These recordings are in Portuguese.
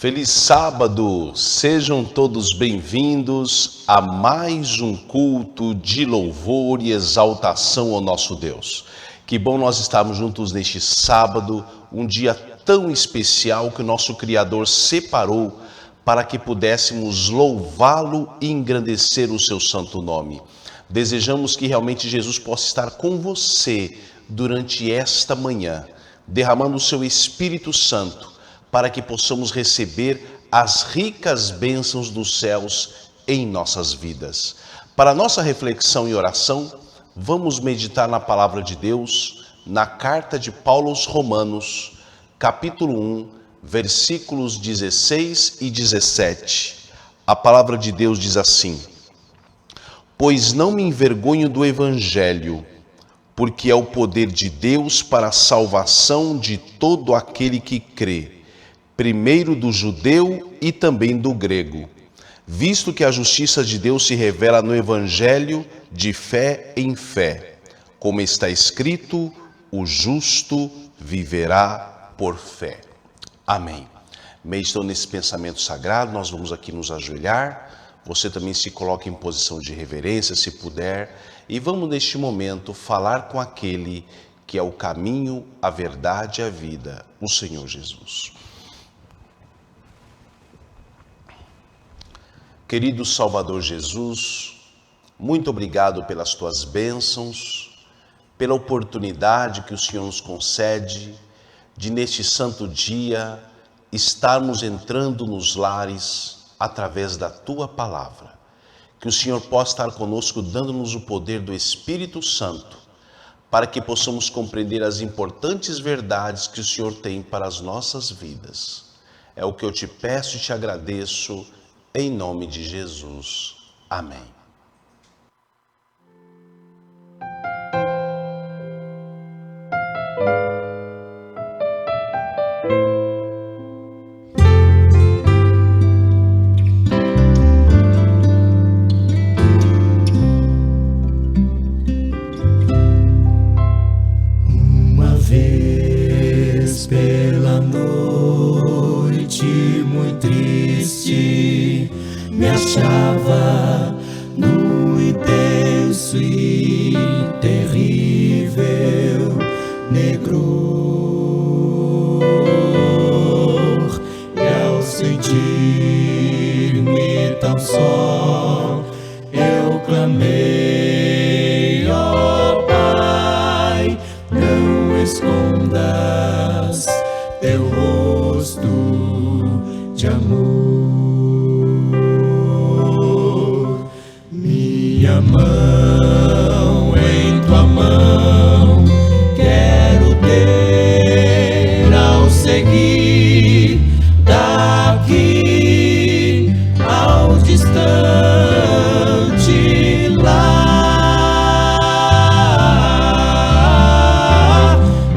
Feliz sábado, sejam todos bem-vindos a mais um culto de louvor e exaltação ao nosso Deus. Que bom nós estarmos juntos neste sábado, um dia tão especial que o nosso Criador separou para que pudéssemos louvá-lo e engrandecer o seu santo nome. Desejamos que realmente Jesus possa estar com você durante esta manhã, derramando o seu Espírito Santo, para que possamos receber as ricas bênçãos dos céus em nossas vidas. Para nossa reflexão e oração, vamos meditar na palavra de Deus, na carta de Paulo aos Romanos, capítulo 1, versículos 16 e 17. A palavra de Deus diz assim: Pois não me envergonho do Evangelho, porque é o poder de Deus para a salvação de todo aquele que crê, primeiro do judeu e também do grego, visto que a justiça de Deus se revela no Evangelho de fé em fé, como está escrito, o justo viverá por fé. Amém. Meditando nesse pensamento sagrado, nós vamos aqui nos ajoelhar. Você também se coloca em posição de reverência, se puder, e vamos neste momento falar com aquele que é o caminho, a verdade e a vida, o Senhor Jesus. Querido Salvador Jesus, muito obrigado pelas tuas bênçãos, pela oportunidade que o Senhor nos concede de neste santo dia estarmos entrando nos lares através da tua palavra. Que o Senhor possa estar conosco, dando-nos o poder do Espírito Santo, para que possamos compreender as importantes verdades que o Senhor tem para as nossas vidas. É o que eu te peço e te agradeço, em nome de Jesus. Amém. Uma vez pela noite muito triste, me achava no intenso e terrível negror, e ao sentir-me tão só, eu clamei: ó Pai, não escondas teu rosto de amor. Minha mão em tua mão quero ter ao seguir daqui ao distante lá.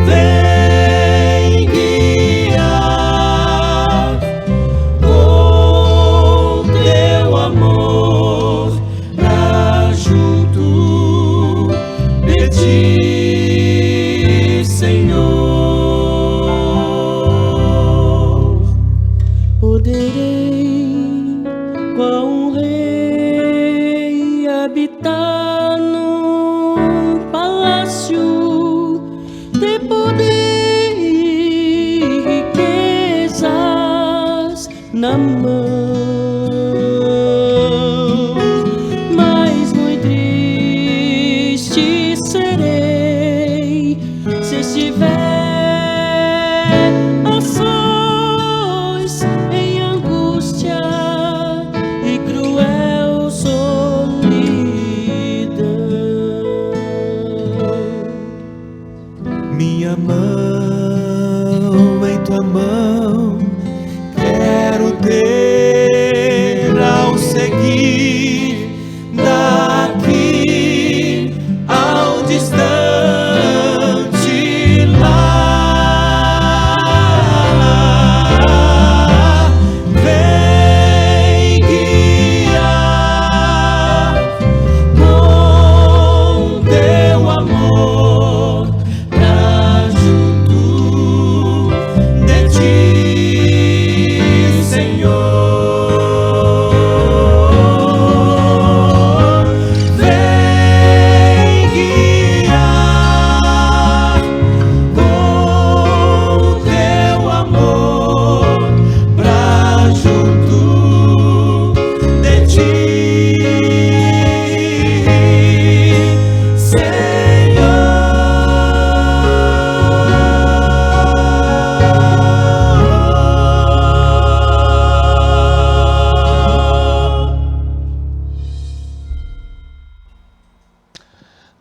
Vem guiar com teu amor pra junto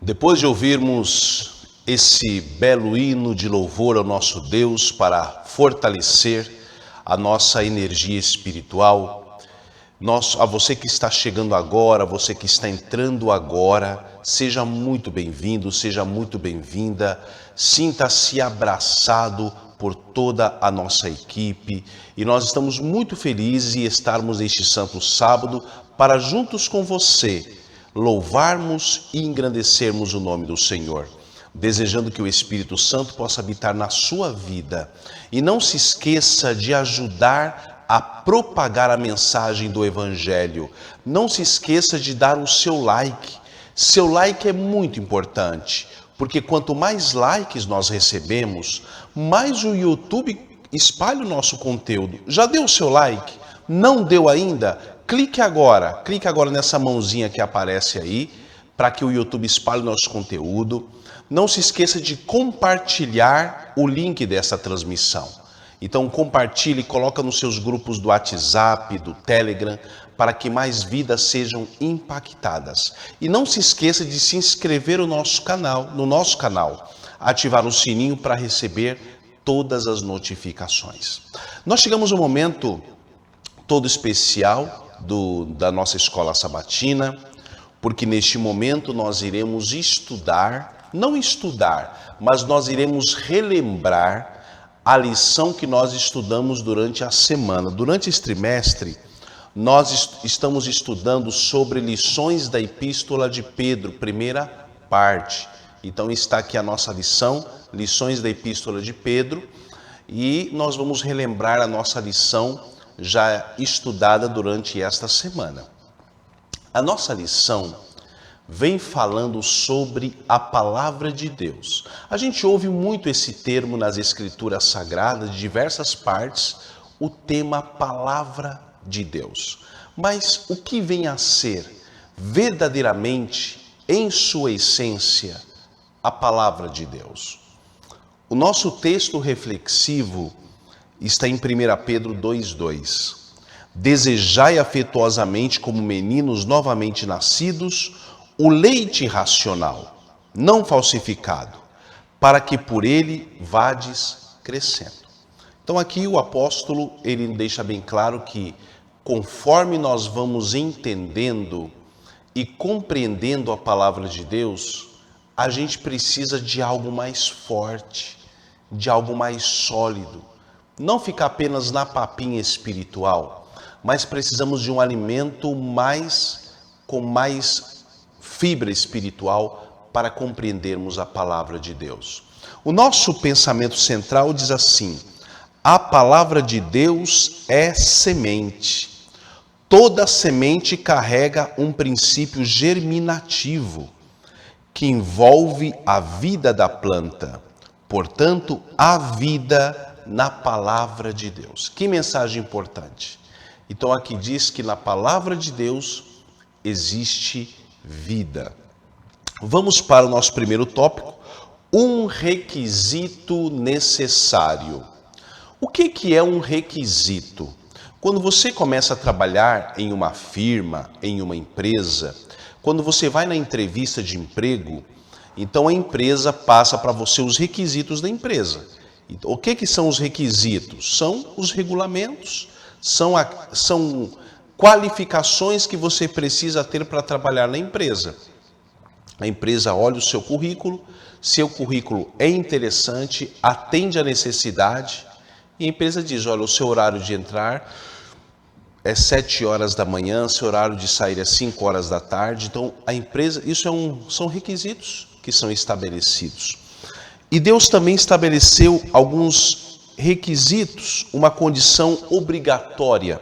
Depois de ouvirmos esse belo hino de louvor ao nosso Deus para fortalecer a nossa energia espiritual, a você que está chegando agora, você que está entrando agora, seja muito bem-vindo, seja muito bem-vinda, sinta-se abraçado por toda a nossa equipe e nós estamos muito felizes em estarmos neste santo sábado para juntos com você louvarmos e engrandecermos o nome do Senhor, desejando que o Espírito Santo possa habitar na sua vida. E não se esqueça de ajudar a propagar a mensagem do Evangelho. Não se esqueça de dar o seu like. Seu like é muito importante, porque quanto mais likes nós recebemos, mais o YouTube espalha o nosso conteúdo. Já deu o seu like? Não deu ainda? Clique agora nessa mãozinha que aparece aí, para que o YouTube espalhe o nosso conteúdo. Não se esqueça de compartilhar o link dessa transmissão. Então compartilhe, coloca nos seus grupos do WhatsApp, do Telegram, para que mais vidas sejam impactadas. E não se esqueça de se inscrever no nosso canal, ativar o sininho para receber todas as notificações. Nós chegamos a um momento todo especial da nossa escola sabatina, porque neste momento nós iremos mas nós iremos relembrar a lição que nós estudamos durante a semana. Durante esse trimestre, nós estamos estudando sobre lições da Epístola de Pedro, primeira parte. Então está aqui a nossa lição, lições da Epístola de Pedro, e nós vamos relembrar a nossa lição já estudada durante esta semana. A nossa lição vem falando sobre a palavra de Deus. A gente ouve muito esse termo nas escrituras sagradas, de diversas partes, o tema palavra de Deus. Mas o que vem a ser verdadeiramente, em sua essência, a palavra de Deus? O nosso texto reflexivo está em 1 Pedro 2,2. Desejai afetuosamente como meninos novamente nascidos o leite racional, não falsificado, para que por ele vades crescendo. Então aqui o apóstolo, ele deixa bem claro que conforme nós vamos entendendo e compreendendo a palavra de Deus, a gente precisa de algo mais forte, de algo mais sólido. Não ficar apenas na papinha espiritual, mas precisamos de um alimento com mais fibra espiritual para compreendermos a palavra de Deus. O nosso pensamento central diz assim: a palavra de Deus é semente. Toda semente carrega um princípio germinativo que envolve a vida da planta. Portanto, a vida na palavra de Deus. Que mensagem importante. Então aqui diz que na palavra de Deus existe vida. Vamos para o nosso primeiro tópico, um requisito necessário. O que é um requisito? Quando você começa a trabalhar em uma firma, em uma empresa, quando você vai na entrevista de emprego, então a empresa passa para você os requisitos da empresa. O que são os requisitos? São os regulamentos, são qualificações que você precisa ter para trabalhar na empresa. A empresa olha o seu currículo é interessante, atende à necessidade, e a empresa diz: olha, o seu horário de entrar é 7 horas da manhã, seu horário de sair é 5 horas da tarde. Então a empresa, são requisitos que são estabelecidos. E Deus também estabeleceu alguns requisitos, uma condição obrigatória.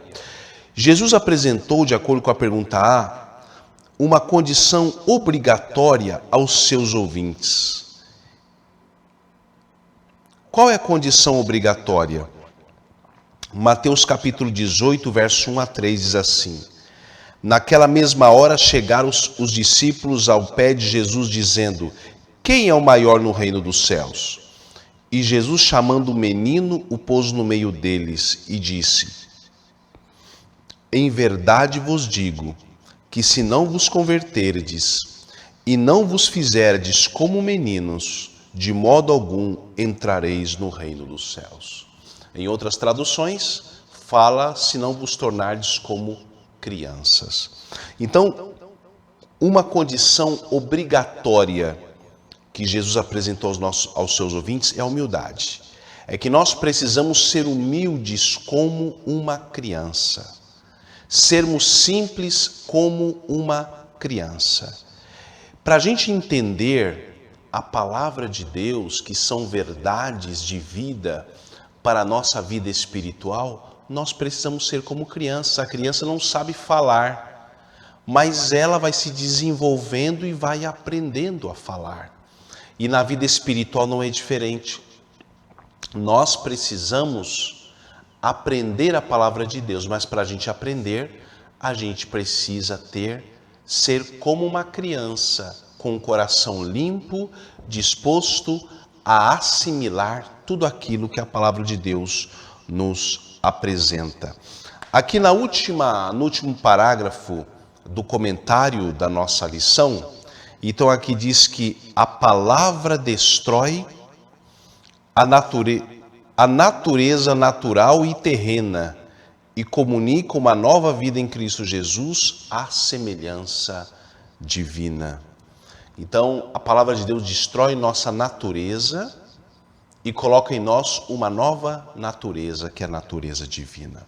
Jesus apresentou, de acordo com a pergunta A, uma condição obrigatória aos seus ouvintes. Qual é a condição obrigatória? Mateus capítulo 18, verso 1 a 3 diz assim: naquela mesma hora chegaram os discípulos ao pé de Jesus, dizendo: quem é o maior no reino dos céus? E Jesus, chamando o menino, o pôs no meio deles e disse: em verdade vos digo que se não vos converterdes e não vos fizerdes como meninos, de modo algum entrareis no reino dos céus. Em outras traduções, fala, se não vos tornardes como crianças. Então, uma condição obrigatória que Jesus apresentou aos seus ouvintes é a humildade. É que nós precisamos ser humildes como uma criança. Sermos simples como uma criança. Para a gente entender a palavra de Deus, que são verdades de vida para a nossa vida espiritual, nós precisamos ser como criança. A criança não sabe falar, mas ela vai se desenvolvendo e vai aprendendo a falar. E na vida espiritual não é diferente. Nós precisamos aprender a palavra de Deus, mas para a gente aprender, a gente precisa ser como uma criança, com o coração limpo, disposto a assimilar tudo aquilo que a palavra de Deus nos apresenta. Aqui no último parágrafo do comentário da nossa lição, então aqui diz que a palavra destrói a natureza natural e terrena e comunica uma nova vida em Cristo Jesus à semelhança divina. Então, a palavra de Deus destrói nossa natureza e coloca em nós uma nova natureza, que é a natureza divina.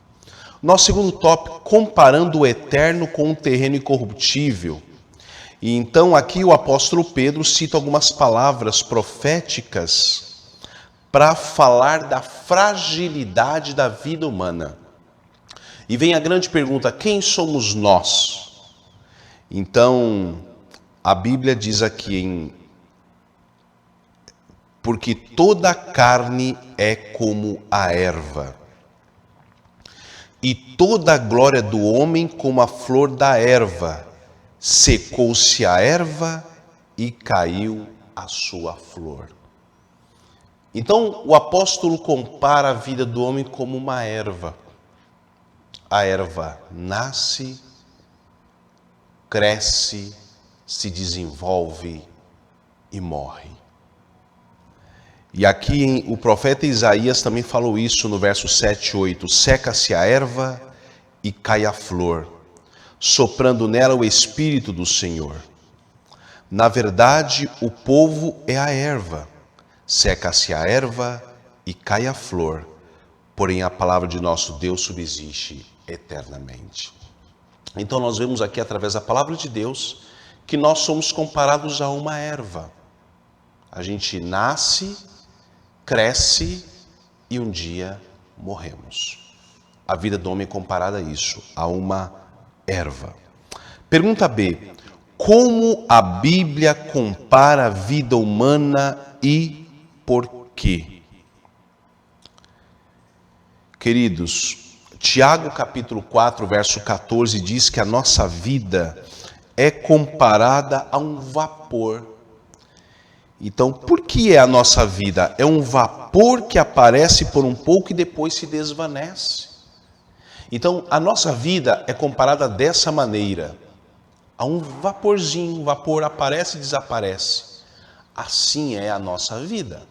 Nosso segundo tópico, comparando o eterno com o terreno incorruptível. E então aqui o apóstolo Pedro cita algumas palavras proféticas para falar da fragilidade da vida humana. E vem a grande pergunta, quem somos nós? Então, a Bíblia diz aqui, porque toda a carne é como a erva, e toda a glória do homem como a flor da erva. Secou-se a erva e caiu a sua flor. Então, o apóstolo compara a vida do homem como uma erva. A erva nasce, cresce, se desenvolve e morre. E aqui o profeta Isaías também falou isso no verso 7 e 8. Seca-se a erva e cai a flor, soprando nela o Espírito do Senhor. Na verdade, o povo é a erva. Seca-se a erva e cai a flor, porém a palavra de nosso Deus subsiste eternamente. Então nós vemos aqui através da palavra de Deus que nós somos comparados a uma erva. A gente nasce, cresce e um dia morremos. A vida do homem é comparada a isso, a uma erva. Pergunta B. Como a Bíblia compara a vida humana e por quê? Queridos, Tiago capítulo 4, verso 14 diz que a nossa vida é comparada a um vapor. Então, por que é a nossa vida? É um vapor que aparece por um pouco e depois se desvanece. Então, a nossa vida é comparada dessa maneira, a um vaporzinho, o vapor aparece e desaparece. Assim é a nossa vida.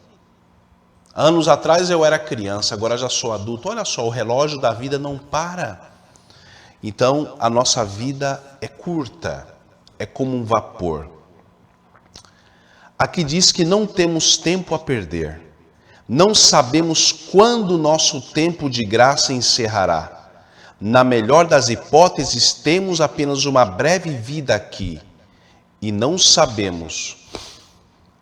Anos atrás eu era criança, agora já sou adulto. Olha só, o relógio da vida não para. Então, a nossa vida é curta, é como um vapor. Aqui diz que não temos tempo a perder. Não sabemos quando o nosso tempo de graça encerrará. Na melhor das hipóteses, temos apenas uma breve vida aqui. E não sabemos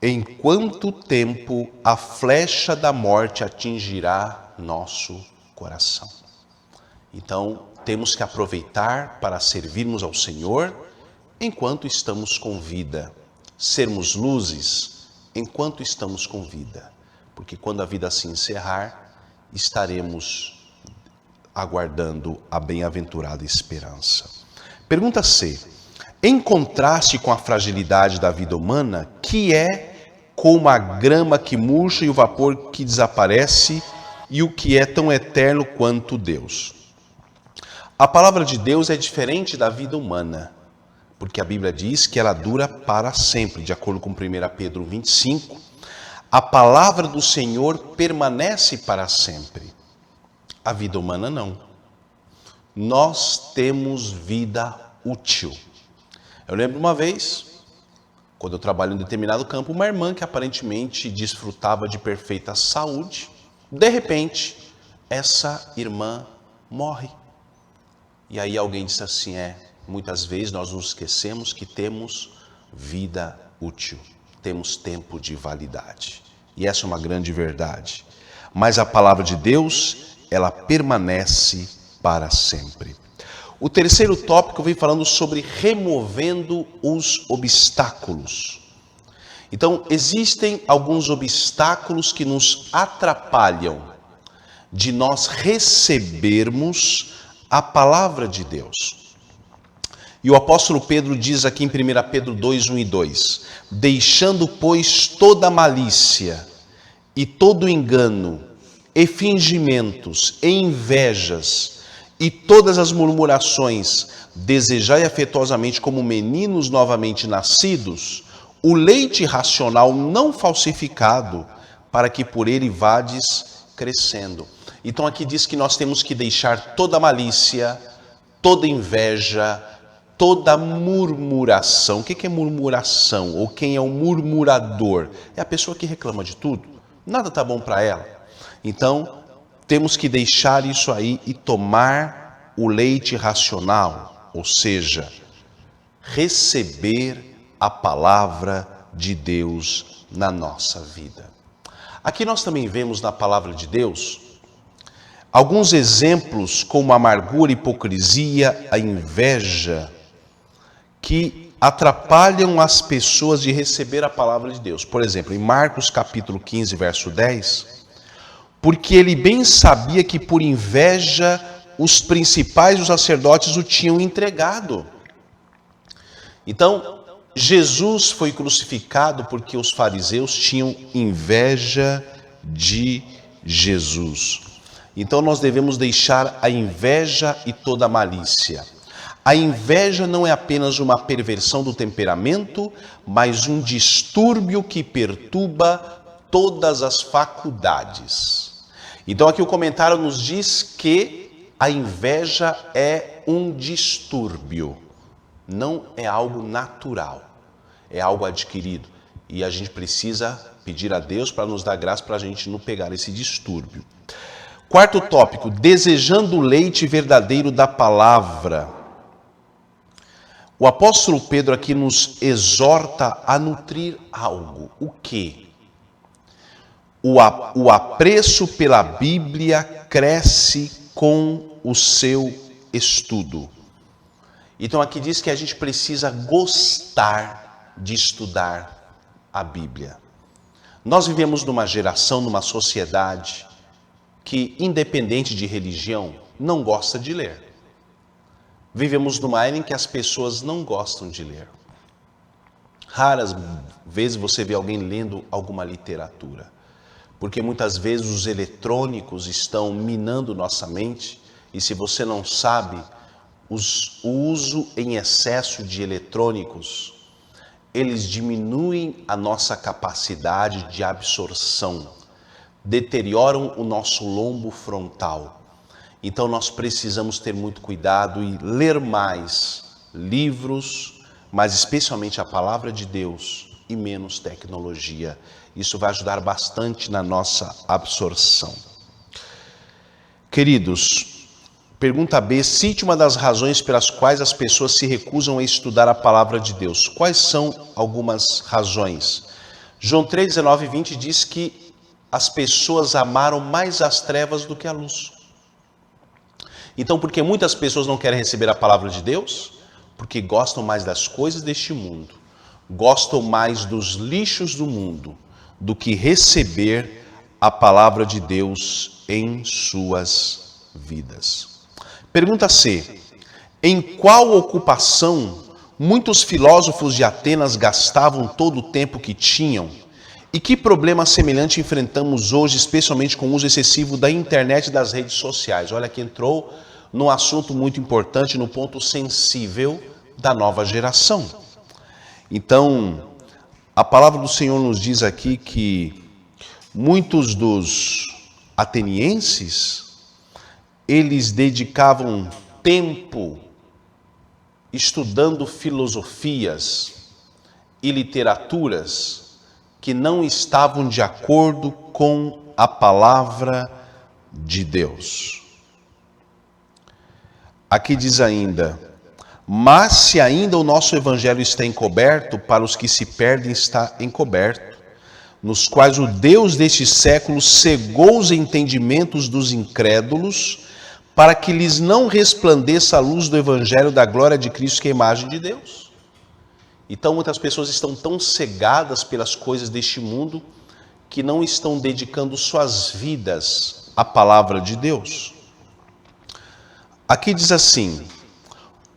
em quanto tempo a flecha da morte atingirá nosso coração. Então, temos que aproveitar para servirmos ao Senhor enquanto estamos com vida. Sermos luzes enquanto estamos com vida. Porque quando a vida se encerrar, estaremos aguardando a bem-aventurada esperança. Pergunta C. Em contraste com a fragilidade da vida humana, que é como a grama que murcha e o vapor que desaparece, e o que é tão eterno quanto Deus. A palavra de Deus é diferente da vida humana. porque a Bíblia diz que ela dura para sempre, de acordo com 1 Pedro 25, a palavra do Senhor permanece para sempre. A vida humana não. Nós temos vida útil. Eu lembro uma vez, quando eu trabalho em determinado campo, uma irmã que aparentemente desfrutava de perfeita saúde, de repente, essa irmã morre. E aí alguém disse assim, muitas vezes nós nos esquecemos que temos vida útil, temos tempo de validade. E essa é uma grande verdade. Mas a palavra de Deus, ela permanece para sempre. O terceiro tópico vem falando sobre removendo os obstáculos. Então, existem alguns obstáculos que nos atrapalham de nós recebermos a palavra de Deus. E o apóstolo Pedro diz aqui em 1 Pedro 2, 1 e 2, deixando, pois, toda malícia e todo engano, e fingimentos, e invejas, e todas as murmurações, desejai afetuosamente como meninos novamente nascidos, o leite racional não falsificado, para que por ele vades crescendo. Então aqui diz que nós temos que deixar toda malícia, toda inveja, toda murmuração. O que é murmuração? Ou quem é o murmurador? É a pessoa que reclama de tudo. Nada está bom para ela. Então, temos que deixar isso aí e tomar o leite racional, ou seja, receber a palavra de Deus na nossa vida. Aqui nós também vemos na palavra de Deus alguns exemplos como a amargura, a hipocrisia, a inveja, que atrapalham as pessoas de receber a palavra de Deus. Por exemplo, em Marcos capítulo 15, verso 10, porque ele bem sabia que por inveja os principais os sacerdotes o tinham entregado. Então, Jesus foi crucificado porque os fariseus tinham inveja de Jesus. Então nós devemos deixar a inveja e toda a malícia. A inveja não é apenas uma perversão do temperamento, mas um distúrbio que perturba todas as faculdades. Então aqui o comentário nos diz que a inveja é um distúrbio, não é algo natural, é algo adquirido. E a gente precisa pedir a Deus para nos dar graça para a gente não pegar esse distúrbio. Quarto tópico, desejando o leite verdadeiro da palavra. O apóstolo Pedro aqui nos exorta a nutrir algo. O quê? O apreço pela Bíblia cresce com o seu estudo. Então aqui diz que a gente precisa gostar de estudar a Bíblia. Nós vivemos numa geração, numa sociedade que, independente de religião, não gosta de ler. Vivemos numa era em que as pessoas não gostam de ler. Raras vezes você vê alguém lendo alguma literatura, porque muitas vezes os eletrônicos estão minando nossa mente, e se você não sabe, o uso em excesso de eletrônicos, eles diminuem a nossa capacidade de absorção, deterioram o nosso lombo frontal. Então nós precisamos ter muito cuidado e ler mais livros, mas especialmente a palavra de Deus e menos tecnologia. Isso vai ajudar bastante na nossa absorção. Queridos, pergunta B, cite uma das razões pelas quais as pessoas se recusam a estudar a palavra de Deus. Quais são algumas razões? João 3, 19 e 20 diz que as pessoas amaram mais as trevas do que a luz. Então, por que muitas pessoas não querem receber a palavra de Deus? Porque gostam mais das coisas deste mundo, gostam mais dos lixos do mundo, do que receber a palavra de Deus em suas vidas. Pergunta C. Em qual ocupação muitos filósofos de Atenas gastavam todo o tempo que tinham? E que problema semelhante enfrentamos hoje, especialmente com o uso excessivo da internet e das redes sociais? Olha que entrou num assunto muito importante, no ponto sensível da nova geração. Então, a palavra do Senhor nos diz aqui que muitos dos atenienses, eles dedicavam tempo estudando filosofias e literaturas que não estavam de acordo com a palavra de Deus. Aqui diz ainda: mas se ainda o nosso evangelho está encoberto, para os que se perdem está encoberto, nos quais o Deus deste século cegou os entendimentos dos incrédulos, para que lhes não resplandeça a luz do evangelho da glória de Cristo, que é a imagem de Deus. Então muitas pessoas estão tão cegadas pelas coisas deste mundo que não estão dedicando suas vidas à palavra de Deus. Aqui diz assim: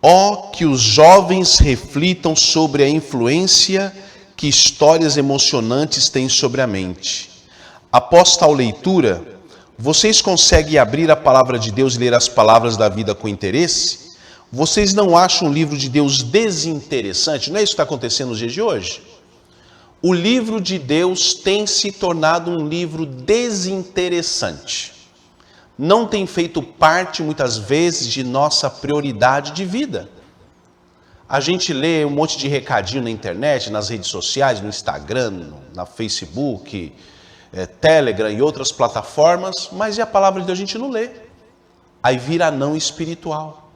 ó, que os jovens reflitam sobre a influência que histórias emocionantes têm sobre a mente. Após tal leitura, vocês conseguem abrir a palavra de Deus e ler as palavras da vida com interesse? Vocês não acham o livro de Deus desinteressante? Não é isso que está acontecendo nos dias de hoje? O livro de Deus tem se tornado um livro desinteressante. Não tem feito parte, muitas vezes, de nossa prioridade de vida. A gente lê um monte de recadinho na internet, nas redes sociais, no Instagram, na Facebook, Telegram e outras plataformas, mas e a palavra de Deus a gente não lê. Aí vira não espiritual.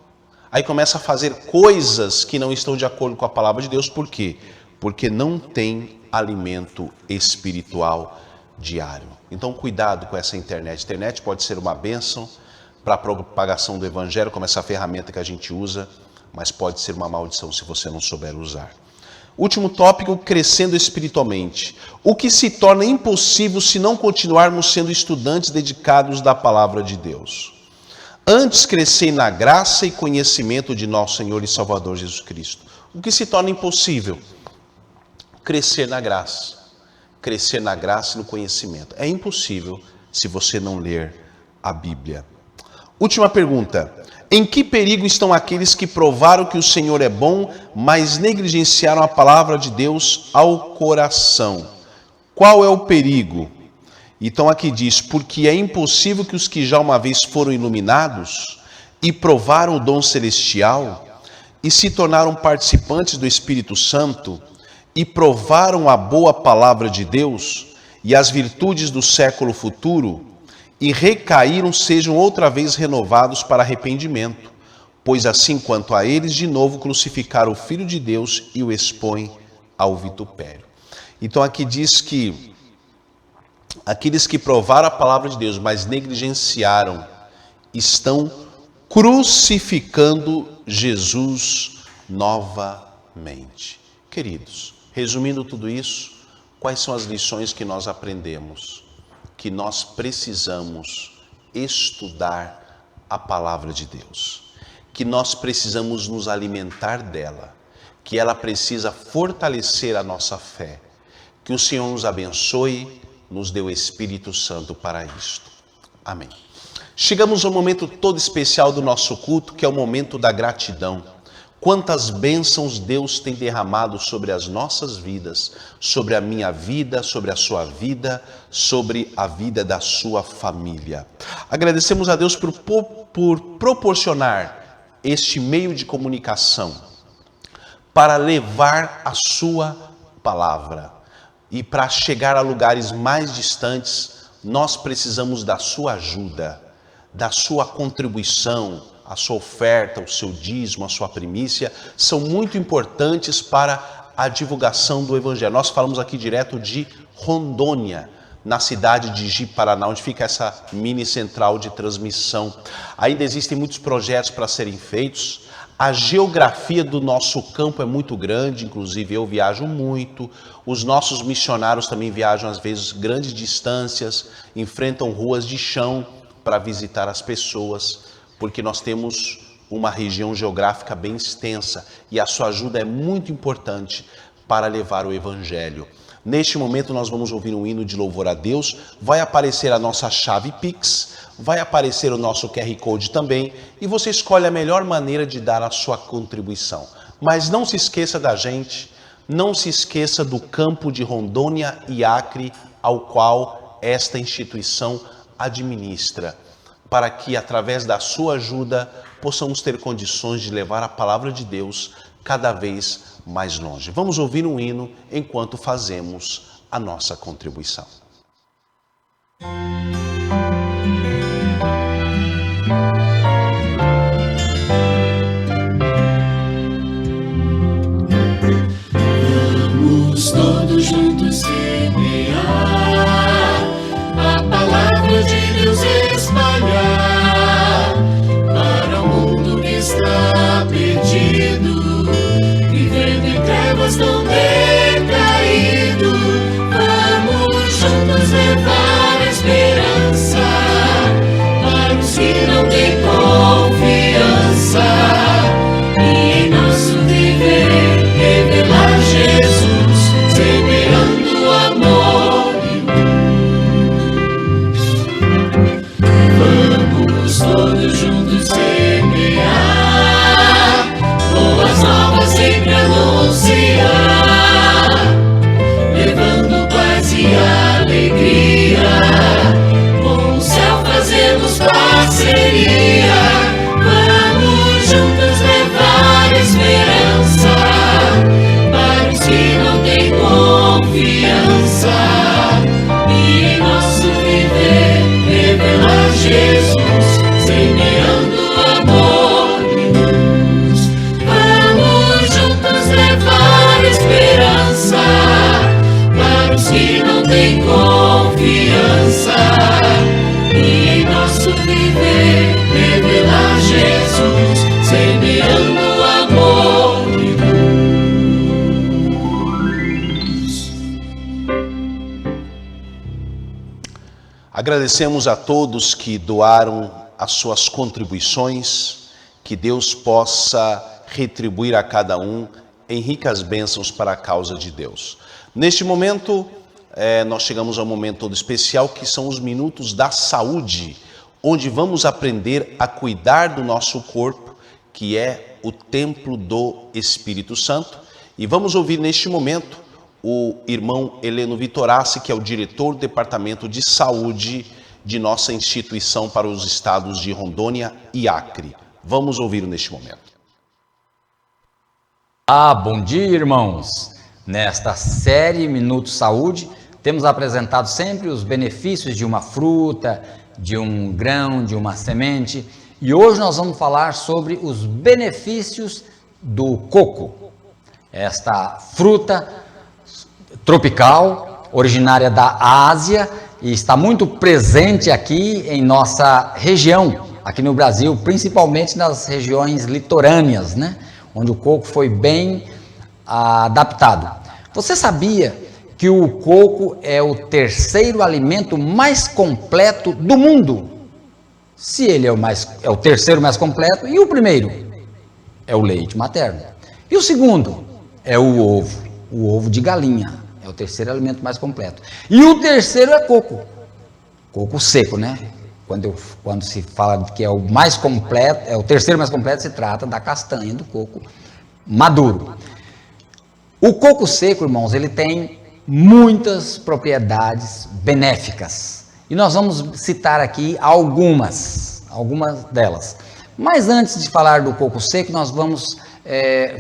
Aí começa a fazer coisas que não estão de acordo com a palavra de Deus. Por quê? Porque não tem alimento espiritual diário. Então cuidado com essa internet. A internet pode ser uma bênção para a propagação do evangelho, como essa ferramenta que a gente usa, mas pode ser uma maldição se você não souber usar. Último tópico: crescendo espiritualmente. O que se torna impossível se não continuarmos sendo estudantes dedicados da palavra de Deus. Antes crescei na graça e conhecimento de nosso Senhor e Salvador Jesus Cristo. O que se torna impossível? Crescer na graça. Crescer na graça e no conhecimento. É impossível se você não ler a Bíblia. Última pergunta: em que perigo estão aqueles que provaram que o Senhor é bom, mas negligenciaram a palavra de Deus ao coração? Qual é o perigo? Então aqui diz: porque é impossível que os que já uma vez foram iluminados e provaram o dom celestial e se tornaram participantes do Espírito Santo e provaram a boa palavra de Deus e as virtudes do século futuro e recaíram, sejam outra vez renovados para arrependimento, pois assim quanto a eles de novo crucificaram o Filho de Deus e o expõem ao vitupério. Então aqui diz que aqueles que provaram a palavra de Deus, mas negligenciaram, estão crucificando Jesus novamente. Queridos, resumindo tudo isso, quais são as lições que nós aprendemos? Que nós precisamos estudar a palavra de Deus, que nós precisamos nos alimentar dela, que ela precisa fortalecer a nossa fé, que o Senhor nos abençoe, nos dê o Espírito Santo para isto. Amém. Chegamos ao momento todo especial do nosso culto, que é o momento da gratidão. Quantas bênçãos Deus tem derramado sobre as nossas vidas, sobre a minha vida, sobre a sua vida, sobre a vida da sua família. Agradecemos a Deus por proporcionar este meio de comunicação para levar a sua palavra. E para chegar a lugares mais distantes, nós precisamos da sua ajuda, da sua contribuição. A sua oferta, o seu dízimo, a sua primícia, são muito importantes para a divulgação do Evangelho. Nós falamos aqui direto de Rondônia, na cidade de Ji-Paraná, onde fica essa mini central de transmissão. Ainda existem muitos projetos para serem feitos. A geografia do nosso campo é muito grande, inclusive eu viajo muito. Os nossos missionários também viajam às vezes grandes distâncias, enfrentam ruas de chão para visitar as pessoas, porque nós temos uma região geográfica bem extensa e a sua ajuda é muito importante para levar o Evangelho. Neste momento nós vamos ouvir um hino de louvor a Deus, vai aparecer a nossa chave Pix, vai aparecer o nosso QR Code também e você escolhe a melhor maneira de dar a sua contribuição. Mas não se esqueça da gente, não se esqueça do campo de Rondônia e Acre, ao qual esta instituição administra, para que através da sua ajuda possamos ter condições de levar a palavra de Deus cada vez mais longe. Vamos ouvir um hino enquanto fazemos a nossa contribuição. Vamos todos juntos semear, a palavra de Deus espalhar, para o mundo que está perdido, vivendo em trevas tão decaído. Vamos juntos levar a esperança para os que não têm confiança, e em nosso viver revelar Jesus, semeando amor e luz. Vamos todos juntos semear, boas novas sempre anunciar, levando paz e alegria, com o céu fazemos parceria. Vamos juntos levar esperança para os que não têm confiança, e em nosso viver revelar Jesus, semeando amor e luz. Vamos juntos levar esperança para os que não têm confiança, e em nosso viver revelar Jesus, semeando amor e luz. Agradecemos a todos que doaram as suas contribuições, que Deus possa retribuir a cada um em ricas bênçãos para a causa de Deus. Neste momento, nós chegamos a um momento todo especial, que são os minutos da saúde, onde vamos aprender a cuidar do nosso corpo, que é o templo do Espírito Santo. E vamos ouvir neste momento o irmão Heleno Vitorassi, que é o diretor do Departamento de Saúde de nossa instituição para os estados de Rondônia e Acre. Vamos ouvir neste momento. Bom dia, irmãos. Nesta série Minuto Saúde, temos apresentado sempre os benefícios de uma fruta, de um grão, de uma semente. E hoje nós vamos falar sobre os benefícios do coco. Esta fruta tropical, originária da Ásia, e está muito presente aqui em nossa região, aqui no Brasil, principalmente nas regiões litorâneas, né? Onde o coco foi bem adaptado. Você sabia que o coco é o terceiro alimento mais completo do mundo? Se ele é o terceiro mais completo, e o primeiro? É o leite materno. E o segundo? É o ovo de galinha. É o terceiro alimento mais completo. E o terceiro é coco. Coco seco, né? Quando se fala que é o mais completo, é o terceiro mais completo, se trata da castanha do coco maduro. O coco seco, irmãos, ele tem muitas propriedades benéficas. E nós vamos citar aqui algumas delas. Mas antes de falar do coco seco, nós vamos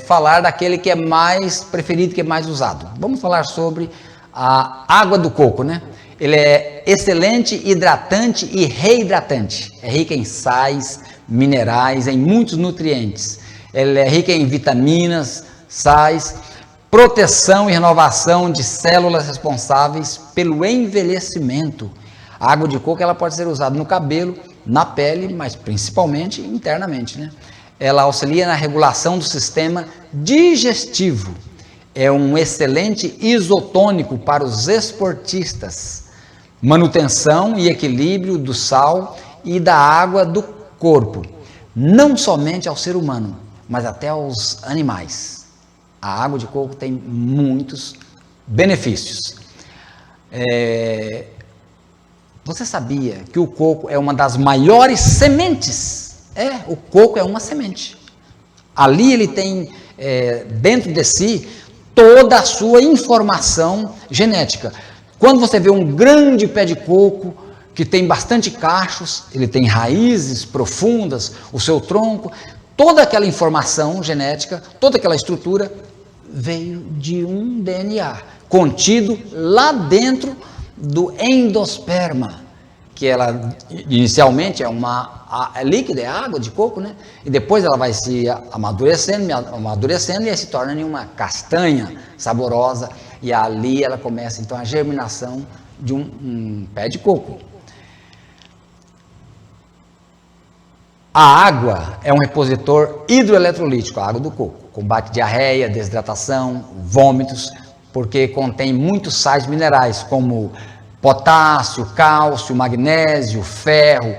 falar daquele que é mais preferido, que é mais usado. Vamos falar sobre a água do coco, né? Ele é excelente hidratante e reidratante. É rica em sais, minerais, em muitos nutrientes. Ele é rica em vitaminas, sais, proteção e renovação de células responsáveis pelo envelhecimento. A água de coco ela pode ser usada no cabelo, na pele, mas principalmente internamente, né? Ela auxilia na regulação do sistema digestivo. É um excelente isotônico para os esportistas. Manutenção e equilíbrio do sal e da água do corpo. Não somente ao ser humano, mas até aos animais. A água de coco tem muitos benefícios. Você sabia que o coco é uma das maiores sementes? O coco é uma semente. Ali ele tem dentro de si toda a sua informação genética. Quando você vê um grande pé de coco que tem bastante cachos, ele tem raízes profundas, o seu tronco, toda aquela informação genética, toda aquela estrutura veio de um DNA contido lá dentro do endosperma, que ela inicialmente é líquida, é água de coco, né? E depois ela vai se amadurecendo e aí se torna em uma castanha saborosa, e ali ela começa então a germinação de um pé de coco. A água é um repositor hidroeletrolítico, a água do coco, combate diarreia, desidratação, vômitos, porque contém muitos sais minerais como potássio, cálcio, magnésio, ferro,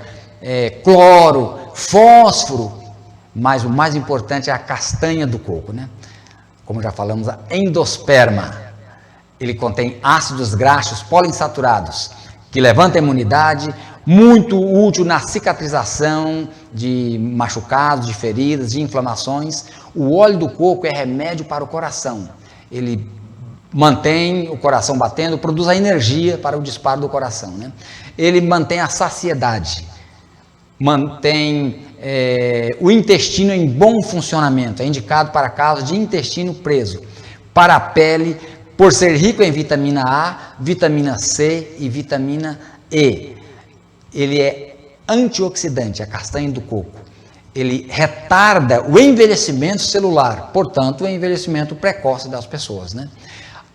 cloro, fósforo, mas o mais importante é a castanha do coco, né? Como já falamos, a endosperma. Ele contém ácidos graxos poliinsaturados, que levantam a imunidade, muito útil na cicatrização de machucados, de feridas, de inflamações. O óleo do coco é remédio para o coração. Ele mantém o coração batendo, produz a energia para o disparo do coração, né? Ele mantém a saciedade, mantém o intestino em bom funcionamento, é indicado para casos de intestino preso, para a pele, por ser rico em vitamina A, vitamina C e vitamina E. Ele é antioxidante, a castanha do coco. Ele retarda o envelhecimento celular, portanto, o envelhecimento precoce das pessoas, né?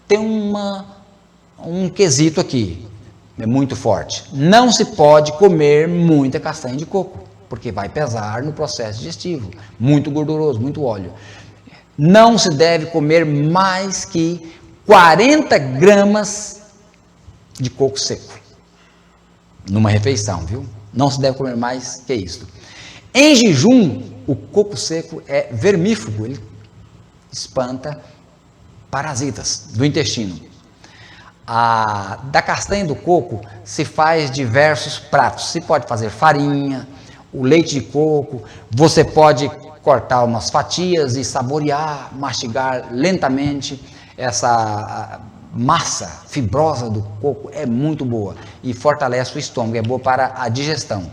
Tem um quesito aqui, é muito forte. Não se pode comer muita castanha de coco, porque vai pesar no processo digestivo, muito gorduroso, muito óleo. Não se deve comer mais que 40 gramas de coco seco numa refeição, viu? Não se deve comer mais que isso. Em jejum, o coco seco é vermífugo, ele espanta parasitas do intestino. Da castanha do coco se faz diversos pratos. Se pode fazer farinha, o leite de coco, você pode cortar umas fatias e saborear, mastigar lentamente. Essa massa fibrosa do coco é muito boa e fortalece o estômago, é boa para a digestão.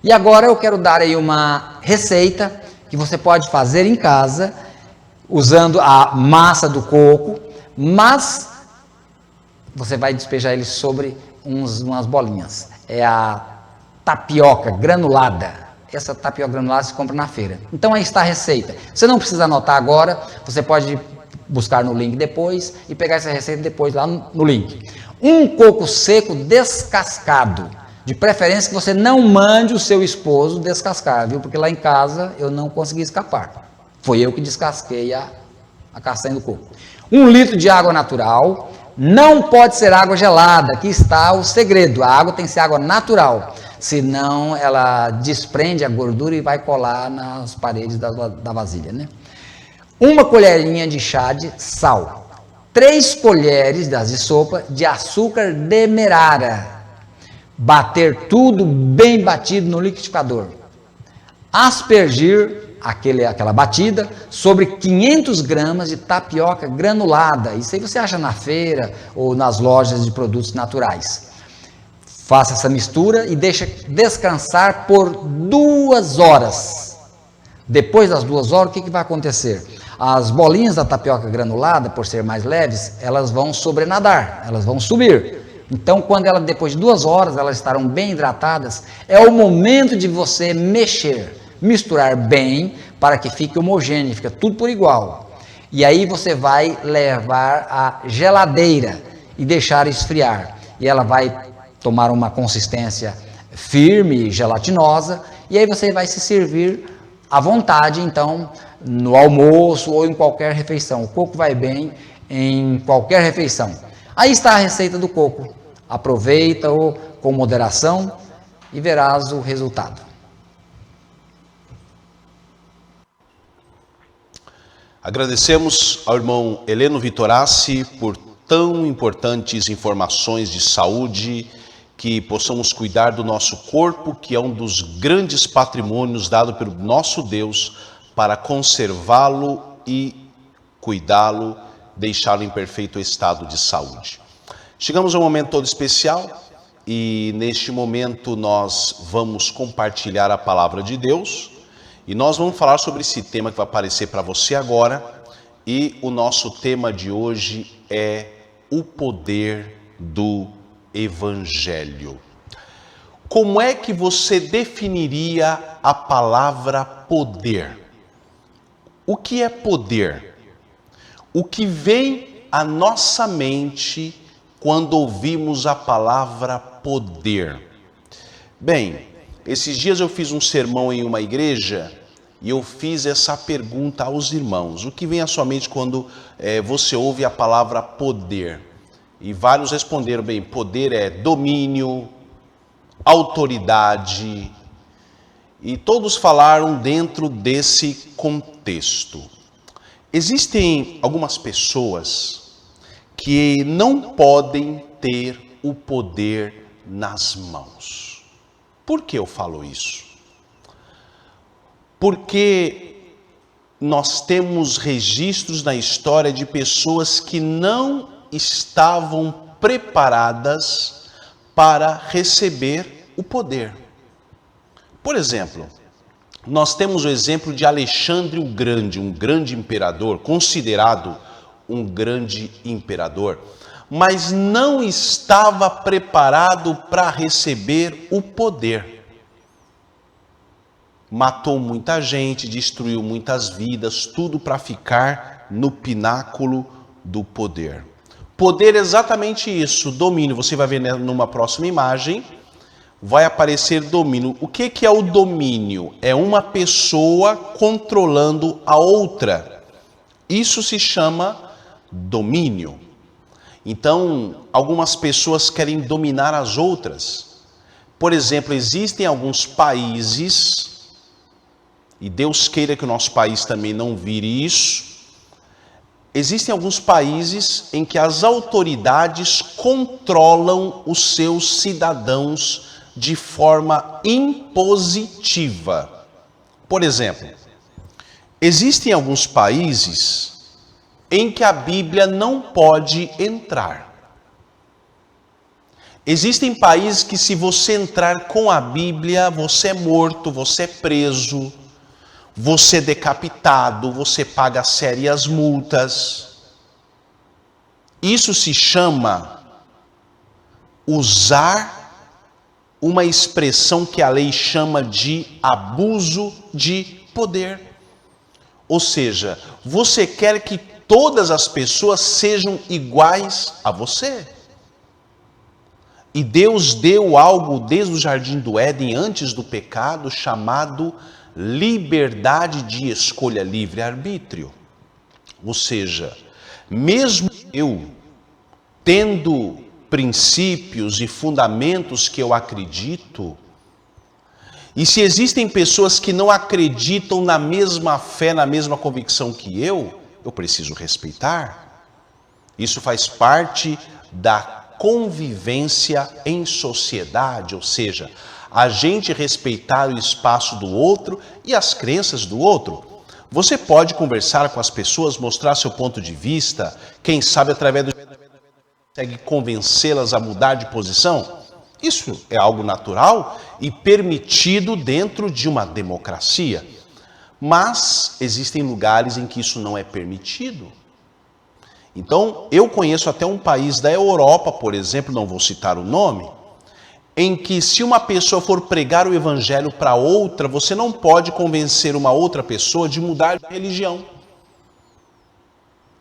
E agora eu quero dar aí uma receita que você pode fazer em casa, usando a massa do coco, mas você vai despejar ele sobre umas bolinhas. É a tapioca granulada. Essa tapioca granulada se compra na feira. Então aí está a receita. Você não precisa anotar agora, você pode buscar no link depois e pegar essa receita depois lá no link. Um coco seco descascado. De preferência que você não mande o seu esposo descascar, viu? Porque lá em casa eu não consegui escapar. Foi eu que descasquei a castanha do coco. 1 litro de água natural. Não pode ser água gelada, aqui está o segredo. A água tem que ser água natural, senão ela desprende a gordura e vai colar nas paredes da vasilha, né? 1 colherinha de chá de sal. 3 colheres de sopa de açúcar demerara. Bater tudo bem batido no liquidificador. Aspergir aquela batida sobre 500 gramas de tapioca granulada. Isso aí você acha na feira ou nas lojas de produtos naturais. Faça essa mistura e deixa descansar por 2 horas. Depois das 2 horas, o que vai acontecer? As bolinhas da tapioca granulada, por ser mais leves, elas vão sobrenadar, elas vão subir. Então, quando depois de 2 horas, elas estarão bem hidratadas, é o momento de você mexer, misturar bem, para que fique homogêneo, fica tudo por igual. E aí você vai levar à geladeira e deixar esfriar. E ela vai tomar uma consistência firme, gelatinosa, e aí você vai se servir à vontade, então, no almoço ou em qualquer refeição. O coco vai bem em qualquer refeição. Aí está a receita do coco. Aproveita-o com moderação e verás o resultado. Agradecemos ao irmão Heleno Vitorassi por tão importantes informações de saúde, que possamos cuidar do nosso corpo, que é um dos grandes patrimônios dado pelo nosso Deus, para conservá-lo e cuidá-lo, deixá-lo em perfeito estado de saúde. Chegamos a um momento todo especial e neste momento nós vamos compartilhar a palavra de Deus e nós vamos falar sobre esse tema que vai aparecer para você agora. E o nosso tema de hoje é o poder do Evangelho. Como é que você definiria a palavra poder? O que é poder? O que vem à nossa mente quando ouvimos a palavra poder? Bem, esses dias eu fiz um sermão em uma igreja e eu fiz essa pergunta aos irmãos. O que vem à sua mente quando você ouve a palavra poder? E vários responderam, bem, poder é domínio, autoridade, e todos falaram dentro desse contexto. Existem algumas pessoas que não podem ter o poder nas mãos. Por que eu falo isso? Porque nós temos registros na história de pessoas que não estavam preparadas para receber o poder. Por exemplo, nós temos o exemplo de Alexandre o Grande, um grande imperador, considerado um grande imperador, mas não estava preparado para receber o poder. Matou muita gente, destruiu muitas vidas, tudo para ficar no pináculo do poder. Poder é exatamente isso, domínio. Você vai ver numa próxima imagem, vai aparecer domínio. O que é o domínio? É uma pessoa controlando a outra. Isso se chama domínio. Então, algumas pessoas querem dominar as outras. Por exemplo, existem alguns países, e Deus queira que o nosso país também não vire isso, existem alguns países em que as autoridades controlam os seus cidadãos de forma impositiva. Por exemplo, existem alguns países em que a Bíblia não pode entrar. Existem países que, se você entrar com a Bíblia, você é morto, você é preso, você é decapitado, você paga sérias multas. Isso se chama usar uma expressão que a lei chama de abuso de poder. Ou seja, você quer que todas as pessoas sejam iguais a você. E Deus deu algo desde o Jardim do Éden, antes do pecado, chamado liberdade de escolha, livre-arbítrio. Ou seja, mesmo eu tendo princípios e fundamentos que eu acredito, e se existem pessoas que não acreditam na mesma fé, na mesma convicção que eu preciso respeitar. Isso faz parte da convivência em sociedade, ou seja, a gente respeitar o espaço do outro e as crenças do outro. Você pode conversar com as pessoas, mostrar seu ponto de vista, quem sabe através do consegue convencê-las a mudar de posição. Isso é algo natural e permitido dentro de uma democracia. Mas existem lugares em que isso não é permitido. Então, eu conheço até um país da Europa, por exemplo, não vou citar o nome, em que se uma pessoa for pregar o evangelho para outra, você não pode convencer uma outra pessoa de mudar de religião.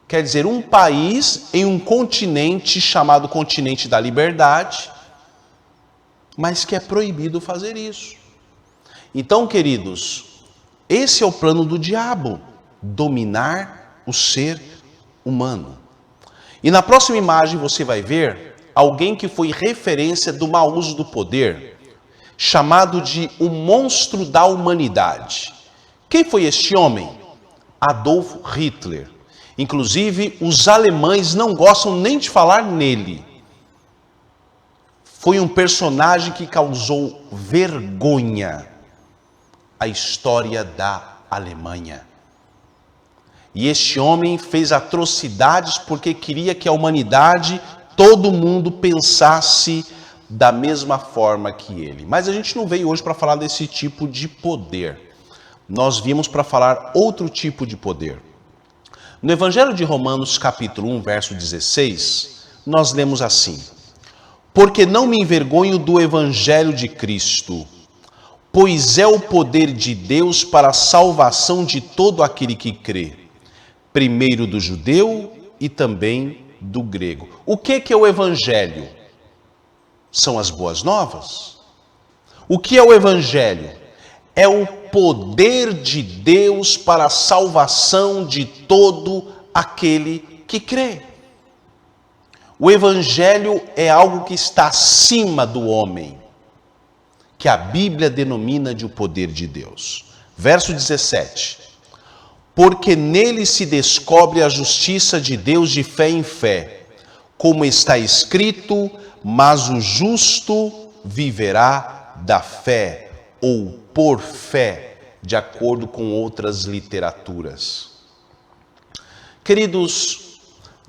Quer dizer, um país em um continente chamado continente da liberdade, mas que é proibido fazer isso. Então, queridos, esse é o plano do diabo, dominar o ser humano. E na próxima imagem você vai ver alguém que foi referência do mau uso do poder, chamado de o monstro da humanidade. Quem foi este homem? Adolf Hitler. Inclusive, os alemães não gostam nem de falar nele. Foi um personagem que causou vergonha à história da Alemanha. E este homem fez atrocidades porque queria que a humanidade, todo mundo pensasse da mesma forma que ele. Mas a gente não veio hoje para falar desse tipo de poder. Nós viemos para falar outro tipo de poder. No Evangelho de Romanos, capítulo 1, verso 16, nós lemos assim: porque não me envergonho do Evangelho de Cristo, pois é o poder de Deus para a salvação de todo aquele que crê, primeiro do judeu e também do grego. O que é o Evangelho? São as boas novas. O que é o Evangelho? É o poder de Deus para a salvação de todo aquele que crê. O Evangelho é algo que está acima do homem, que a Bíblia denomina de o poder de Deus. Verso 17. Porque nele se descobre a justiça de Deus de fé em fé, como está escrito, mas o justo viverá da fé, ou por fé, de acordo com outras literaturas. Queridos,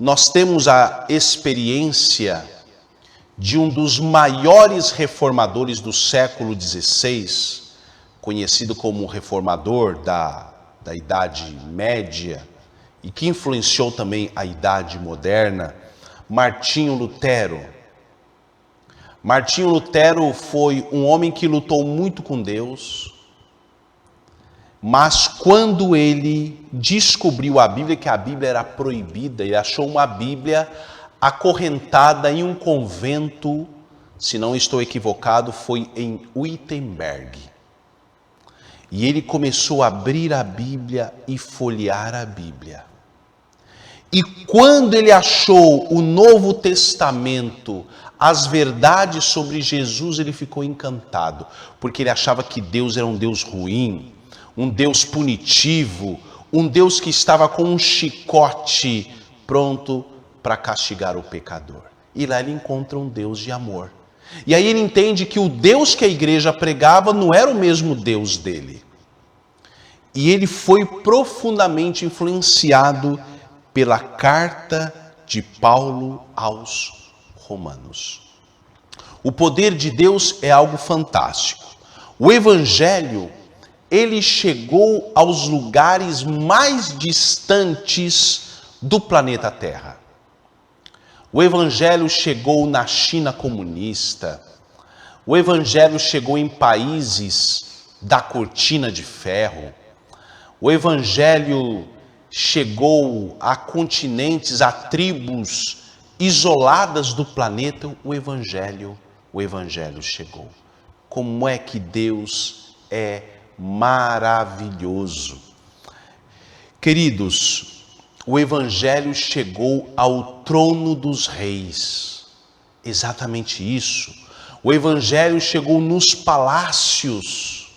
nós temos a experiência de um dos maiores reformadores do século XVI, conhecido como reformador da Idade Média, e que influenciou também a Idade Moderna, Martinho Lutero. Martinho Lutero foi um homem que lutou muito com Deus, mas quando ele descobriu a Bíblia, que a Bíblia era proibida, ele achou uma Bíblia acorrentada em um convento, se não estou equivocado, foi em Wittenberg. E ele começou a abrir a Bíblia e folhear a Bíblia. E quando ele achou o Novo Testamento, as verdades sobre Jesus, ele ficou encantado, porque ele achava que Deus era um Deus ruim, um Deus punitivo, um Deus que estava com um chicote pronto para castigar o pecador. E lá ele encontra um Deus de amor. E aí ele entende que o Deus que a igreja pregava não era o mesmo Deus dele. E ele foi profundamente influenciado pela carta de Paulo aos Romanos. O poder de Deus é algo fantástico. O Evangelho, ele chegou aos lugares mais distantes do planeta Terra. O Evangelho chegou na China comunista. O Evangelho chegou em países da cortina de ferro. O Evangelho chegou a continentes, a tribos isoladas do planeta. O Evangelho chegou. Como é que Deus é maravilhoso. Queridos, o Evangelho chegou ao trono dos reis. Exatamente isso. O Evangelho chegou nos palácios.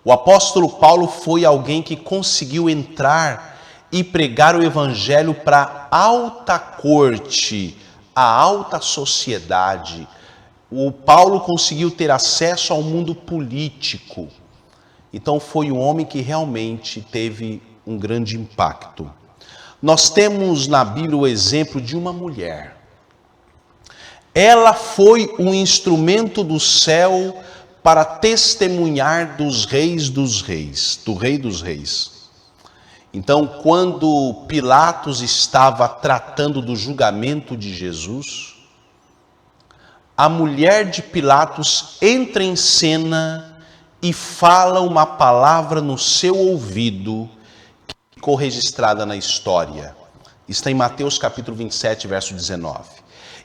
O apóstolo Paulo foi alguém que conseguiu entrar e pregar o Evangelho para a alta corte, a alta sociedade. O Paulo conseguiu ter acesso ao mundo político. Então foi um homem que realmente teve um grande impacto. Nós temos na Bíblia o exemplo de uma mulher. Ela foi um instrumento do céu para testemunhar do rei dos reis. Então, quando Pilatos estava tratando do julgamento de Jesus, a mulher de Pilatos entra em cena e fala uma palavra no seu ouvido, que ficou registrada na história. Está em Mateus capítulo 27, verso 19.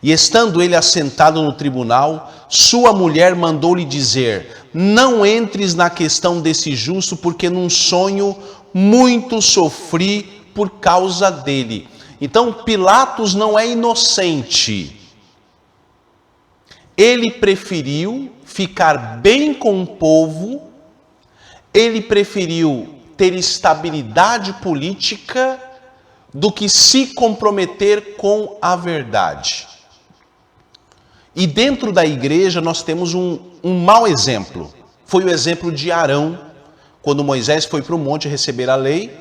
E estando ele assentado no tribunal, sua mulher mandou-lhe dizer: não entres na questão desse justo, porque num sonho muito sofri por causa dele. Então Pilatos não é inocente. Ele preferiu ficar bem com o povo, ele preferiu ter estabilidade política do que se comprometer com a verdade. E dentro da igreja nós temos um mau exemplo. Foi o exemplo de Arão, quando Moisés foi para o monte receber a lei.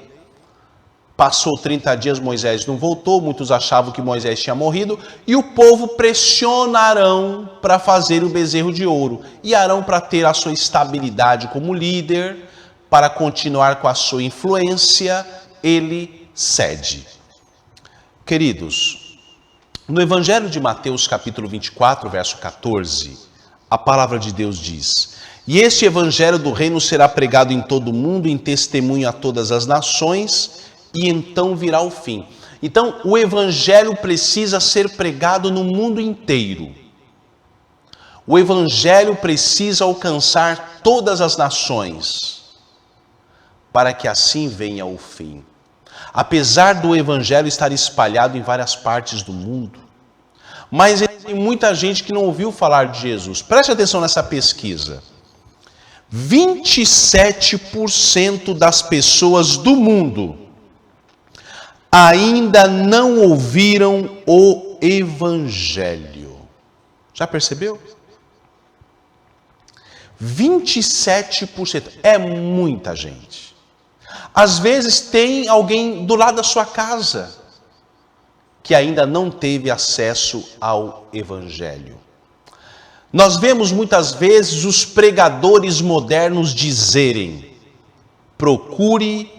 Passou 30 dias, Moisés não voltou, muitos achavam que Moisés tinha morrido, e o povo pressiona Arão para fazer o bezerro de ouro. E Arão, para ter a sua estabilidade como líder, para continuar com a sua influência, ele cede. Queridos, no Evangelho de Mateus, capítulo 24, verso 14, a palavra de Deus diz: "E este Evangelho do reino será pregado em todo o mundo, em testemunho a todas as nações, e então virá o fim." Então, o Evangelho precisa ser pregado no mundo inteiro. O Evangelho precisa alcançar todas as nações, para que assim venha o fim. Apesar do Evangelho estar espalhado em várias partes do mundo, mas tem muita gente que não ouviu falar de Jesus. Preste atenção nessa pesquisa. 27% das pessoas do mundo ainda não ouviram o Evangelho. Já percebeu? 27%. É muita gente. Às vezes tem alguém do lado da sua casa que ainda não teve acesso ao Evangelho. Nós vemos muitas vezes os pregadores modernos dizerem: procure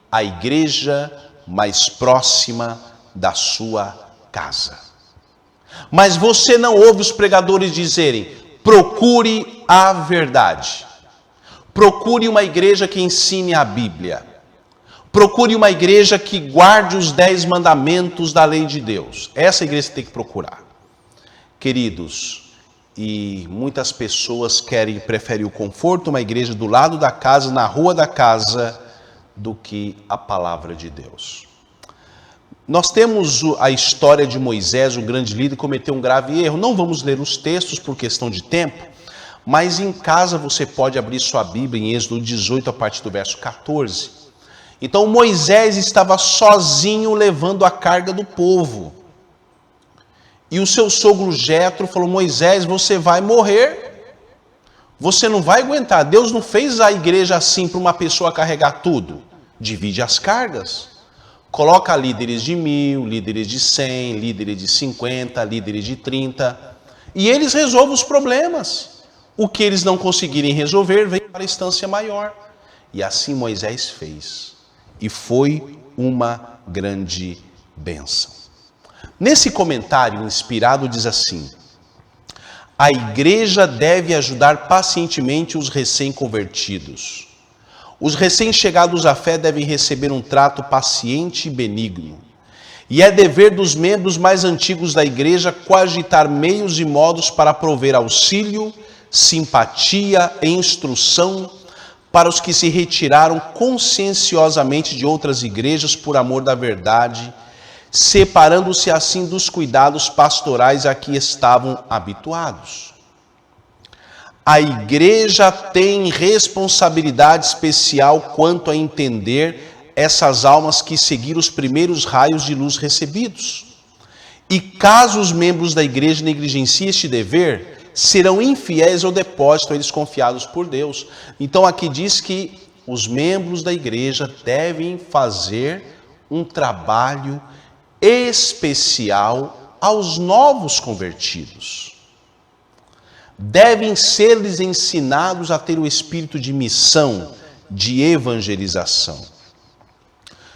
a igreja mais próxima da sua casa. Mas você não ouve os pregadores dizerem: procure a verdade. Procure uma igreja que ensine a Bíblia. Procure uma igreja que guarde os 10 mandamentos da lei de Deus. Essa igreja tem que procurar. Queridos, e muitas pessoas preferem o conforto, uma igreja do lado da casa, na rua da casa, do que a palavra de Deus. Nós temos a história de Moisés, um grande líder, cometeu um grave erro. Não vamos ler os textos por questão de tempo, mas em casa você pode abrir sua Bíblia em Êxodo 18, a partir do verso 14. Então Moisés estava sozinho levando a carga do povo. E o seu sogro Jetro falou: Moisés, você vai morrer. Você não vai aguentar. Deus não fez a igreja assim para uma pessoa carregar tudo. Divide as cargas. Coloca líderes de 1000, líderes de 100, líderes de 50, líderes de 30. E eles resolvem os problemas. O que eles não conseguirem resolver, vem para a instância maior. E assim Moisés fez. E foi uma grande bênção. Nesse comentário inspirado diz assim: a igreja deve ajudar pacientemente os recém-convertidos. Os recém-chegados à fé devem receber um trato paciente e benigno. E é dever dos membros mais antigos da igreja coagitar meios e modos para prover auxílio, simpatia e instrução para os que se retiraram conscienciosamente de outras igrejas por amor da verdade, separando-se assim dos cuidados pastorais a que estavam habituados. A igreja tem responsabilidade especial quanto a entender essas almas que seguiram os primeiros raios de luz recebidos. E caso os membros da igreja negligenciem este dever, serão infiéis ao depósito a eles confiados por Deus. Então aqui diz que os membros da igreja devem fazer um trabalho especial aos novos convertidos. Devem ser-lhes ensinados a ter o espírito de missão, de evangelização.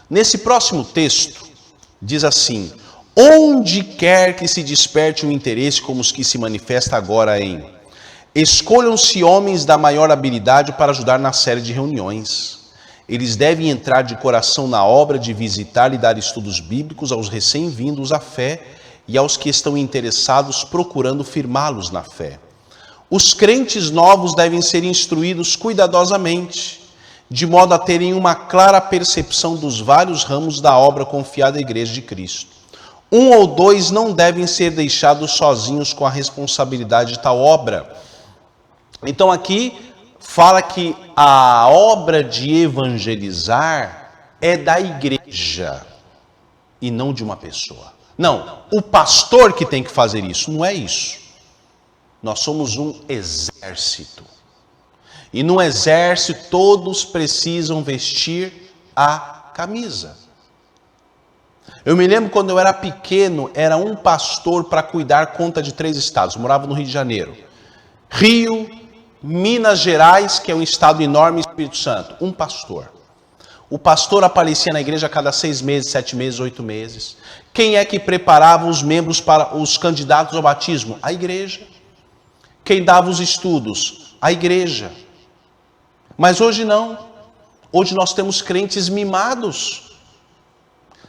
Nesse próximo texto, diz assim: onde quer que se desperte um interesse como os que se manifesta agora em: escolham-se homens da maior habilidade para ajudar na série de reuniões. Eles devem entrar de coração na obra de visitar e dar estudos bíblicos aos recém-vindos à fé e aos que estão interessados procurando firmá-los na fé. Os crentes novos devem ser instruídos cuidadosamente, de modo a terem uma clara percepção dos vários ramos da obra confiada à Igreja de Cristo. 1 ou 2 não devem ser deixados sozinhos com a responsabilidade de tal obra. Então aqui fala que a obra de evangelizar é da igreja e não de uma pessoa. Não, o pastor que tem que fazer isso, não é isso. Nós somos um exército. E no exército todos precisam vestir a camisa. Eu me lembro quando eu era pequeno, era um pastor para cuidar conta de 3 estados. Eu morava no Rio de Janeiro. Rio, Minas Gerais, que é um estado enorme, e Espírito Santo. Um pastor. O pastor aparecia na igreja a cada 6 meses, 7 meses, 8 meses. Quem é que preparava os membros para os candidatos ao batismo? A igreja. Quem dava os estudos? A igreja. Mas hoje não. Hoje nós temos crentes mimados.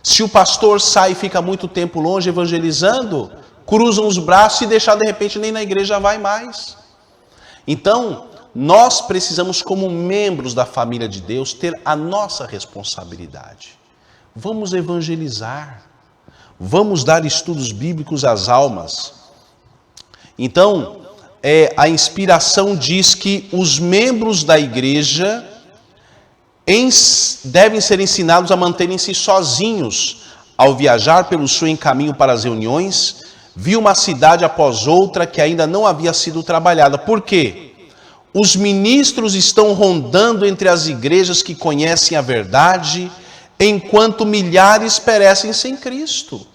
Se o pastor sai e fica muito tempo longe evangelizando, cruzam os braços e deixar de repente nem na igreja vai mais. Então, nós precisamos, como membros da família de Deus, ter a nossa responsabilidade. Vamos evangelizar. Vamos dar estudos bíblicos às almas. Então, a inspiração diz que os membros da igreja devem ser ensinados a manterem-se sozinhos. Ao viajar pelo sul em caminho para as reuniões, viu uma cidade após outra que ainda não havia sido trabalhada. Por quê? Os ministros estão rondando entre as igrejas que conhecem a verdade, enquanto milhares perecem sem Cristo.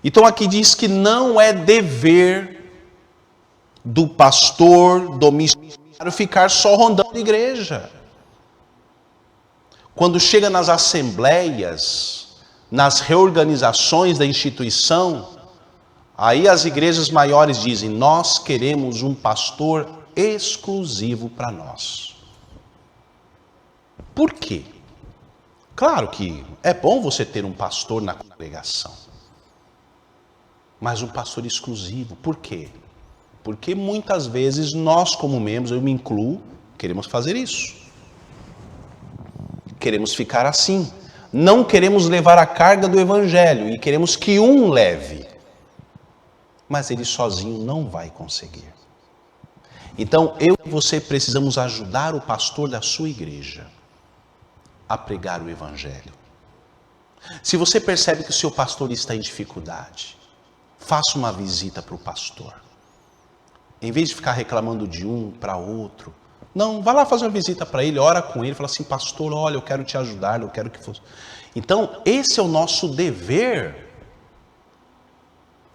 Então aqui diz que não é dever do pastor, do missionário, ficar só rondando a igreja. Quando chega nas assembleias, nas reorganizações da instituição, aí as igrejas maiores dizem, nós queremos um pastor exclusivo para nós. Por quê? Claro que é bom você ter um pastor na congregação, mas um pastor exclusivo. Por quê? Porque muitas vezes nós, como membros, eu me incluo, queremos fazer isso. Queremos ficar assim. Não queremos levar a carga do evangelho e queremos que um leve. Mas ele sozinho não vai conseguir. Então, eu e você precisamos ajudar o pastor da sua igreja a pregar o evangelho. Se você percebe que o seu pastor está em dificuldade, faça uma visita para o pastor. Em vez de ficar reclamando de um para outro, não, vá lá fazer uma visita para ele, ora com ele, fala assim, pastor, olha, eu quero te ajudar, eu quero que fosse. Então, esse é o nosso dever.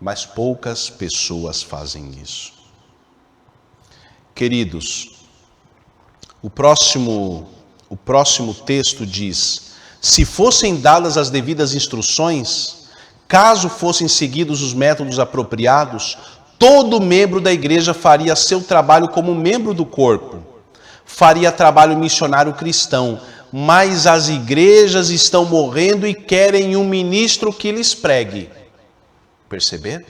Mas poucas pessoas fazem isso. Queridos, o próximo texto diz, se fossem dadas as devidas instruções, caso fossem seguidos os métodos apropriados, todo membro da igreja faria seu trabalho como membro do corpo, faria trabalho missionário cristão, mas as igrejas estão morrendo e querem um ministro que lhes pregue. Perceberam?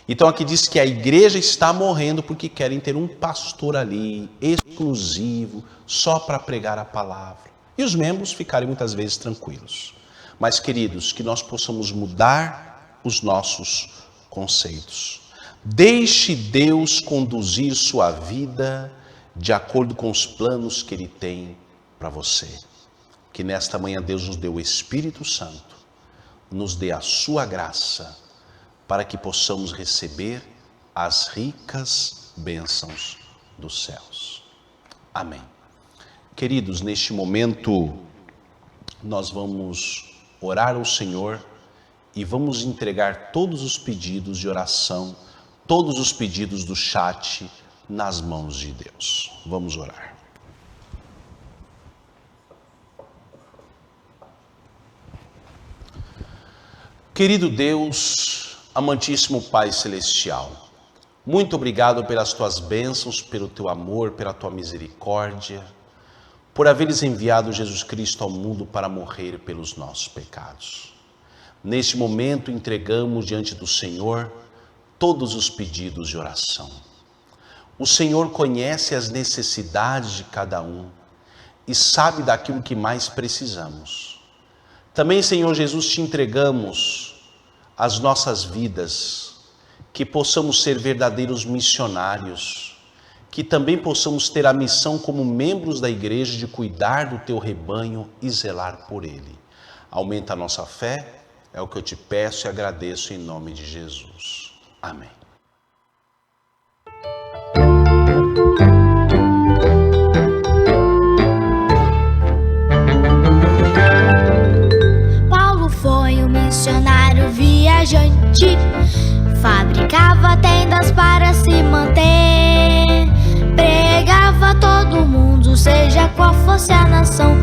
Então aqui diz que a igreja está morrendo porque querem ter um pastor ali, exclusivo, só para pregar a palavra. E os membros ficarem muitas vezes tranquilos. Mas queridos, que nós possamos mudar os nossos conceitos. Deixe Deus conduzir sua vida de acordo com os planos que Ele tem para você. Que nesta manhã Deus nos dê o Espírito Santo, nos dê a sua graça, para que possamos receber as ricas bênçãos dos céus. Amém. Queridos, neste momento, nós vamos orar ao Senhor e vamos entregar todos os pedidos de oração, todos os pedidos do chat nas mãos de Deus. Vamos orar. Querido Deus, amantíssimo Pai Celestial, muito obrigado pelas tuas bênçãos, pelo teu amor, pela tua misericórdia, por haveres enviado Jesus Cristo ao mundo para morrer pelos nossos pecados. Neste momento entregamos diante do Senhor todos os pedidos de oração. O Senhor conhece as necessidades de cada um e sabe daquilo que mais precisamos. Também, Senhor Jesus, te entregamos as nossas vidas, que possamos ser verdadeiros missionários, que também possamos ter a missão como membros da igreja de cuidar do teu rebanho e zelar por ele. Aumenta a nossa fé, é o que eu te peço e agradeço em nome de Jesus. Amém. Paulo missionário viajante, fabricava tendas para se manter. Pregava a todo mundo, seja qual fosse a nação,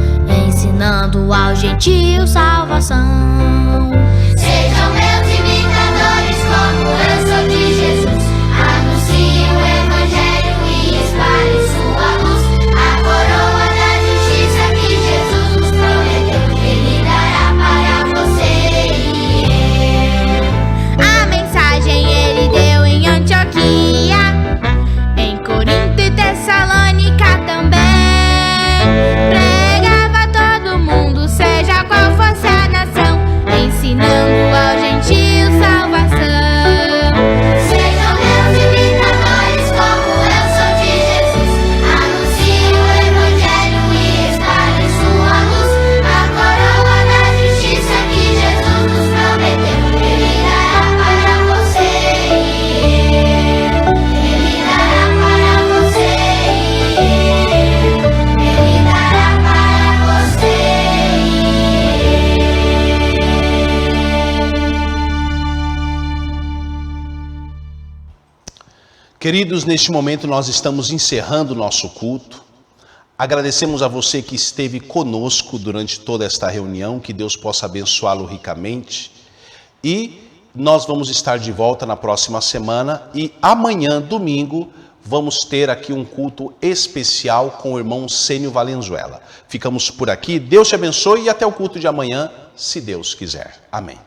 ensinando ao gentio salvação. Sejam meus imitadores como eu sou de Jesus. Anunciem o evangelho e espalhem sua luz. A coroa da justiça que Jesus nos prometeu, Ele dará para você e eu. A mensagem ele deu em Antioquia, em Corinto e Tessalônica também. Pregava a todo mundo, seja qual fosse a nação, ensinando ao gentio salvação. Sejam meus imitadores como eu sou de Jesus. Anunciem o evangelho e espalhem sua luz. A coroa da justiça que Jesus nos prometeu, Ele dará para você e eu. Ele dará para você e eu. Ele dará para você e eu. Queridos, neste momento nós estamos encerrando o nosso culto. Agradecemos a você que esteve conosco durante toda esta reunião, que Deus possa abençoá-lo ricamente. E nós vamos estar de volta na próxima semana e amanhã, domingo, vamos ter aqui um culto especial com o irmão Sênio Valenzuela. Ficamos por aqui, Deus te abençoe e até o culto de amanhã, se Deus quiser. Amém.